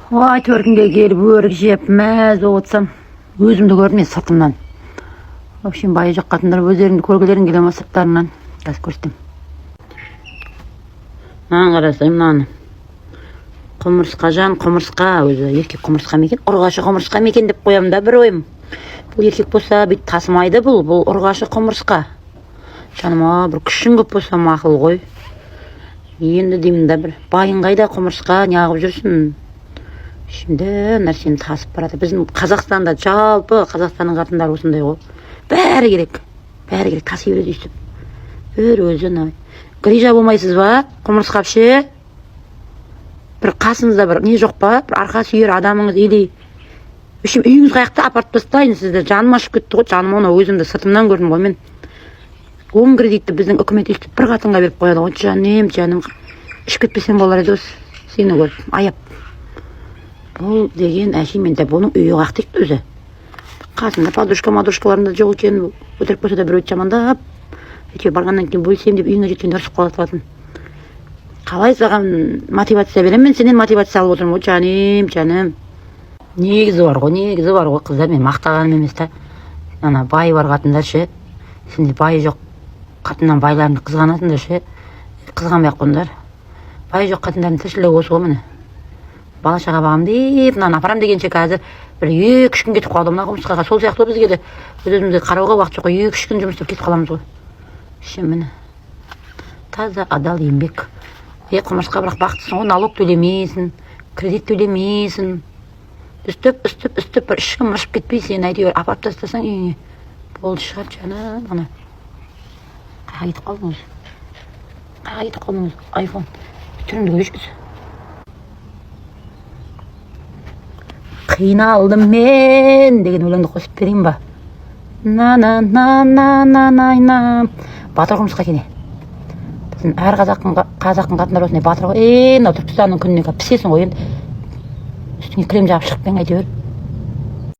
Ой, төркінге келіп өрік жеп, мәз отсам, өзімді көрдім мен сыртымнан. В общем, байы жоқ қатындар өздеріңді көргілерің келе ма сырттарынан. Қазір көрсетем. Маған қарасай мынаны. Құмырсқа жан, құмырсқа, өзі еркек құмырсқа мекен, ұрғашы құмырсқа мекен деп қоямын да бір ойым. Бұл еркек болса, бүйт тасымайды бұл ұрғашы құмырсқа. Жаныма бір күшін көп болса мақыл ғой. Енді деймін да бір байын қайда құмырсқа неғып жүрсін. Şimdi нәрсені тасып барады. Біздің Қазақстанда жалпы Қазақстанның қатындары осындай ғой. Бәрі керек таси береді өйстіп. Бір өзін грижа болмайсыз ба? Құмырсқа ше? Бір қасыңызда бір не жоқ па? Бір арқа сүйер адамыңыз или үшім үйіңіз қаяқта апарып тастайын сізді. Жаным ашып кетті ғой. Жаным оны өзімді сыртымнан көрдім ғой мен. 10 кредитті біздің үкімет өйстіп бір қатынға беріп қояды ғой. Жаным ішіп кетпесем болар еді осы. Сені көріп аяп. Бұл деген әшеймен де бұның үйі қақтықты өзі. Қасында подружкаларында жоқ екен, өтірік болса да бір өт жамандап. Әйтеуір барғаннан кейін бөлсем деп үйіңе жеткенде ұрсып қалатын. Қалай саған мотивация берем, мен сенен мотивация алып отырмын ғой, жаным. Негізі бар ғой, қыздар, мен мақтағаным емес та. Ана байы бар қатындар ше. Сенде байы жоқ қатыннан байларыңды қызғанатындар ше. Қызғанбай ақ қойыңдар. Байы жоқ қатындардың тіршілігі осы ғой міне. Бала шаға бағым деп, мынаны апарам дегенше қазір бір 2-3 күн кетіп қалды мына құмырсқаға. Сол сияқты бізге де өзімізге қарауға уақыт жоқ қой, 2-3 күн жұмыс істеп кетіп қаламыз ғой. Міне таза адал еңбек. Құмырсқа бірақ бақыттысың ғой, налог төлемейсің, кредит төлемейсің. Үстіп бір 3 күн мыршып кетпейсің, әйтеуір апарып тастасаң үйіңе. Болды шығар жаным, ана. Қайға кетіп қалдыңыз? Айфон. Түрімді көресіз. Қиналдым мен деген өлеңді қосып берейін ба? Батыр құмырсқа екен. Біздің әр қазақтың қатындар осындай батыр ғой. Мынау Түркістанның күніне пісесің ғой енді. Үстіңе крем жағып шығып пен әйтеуір.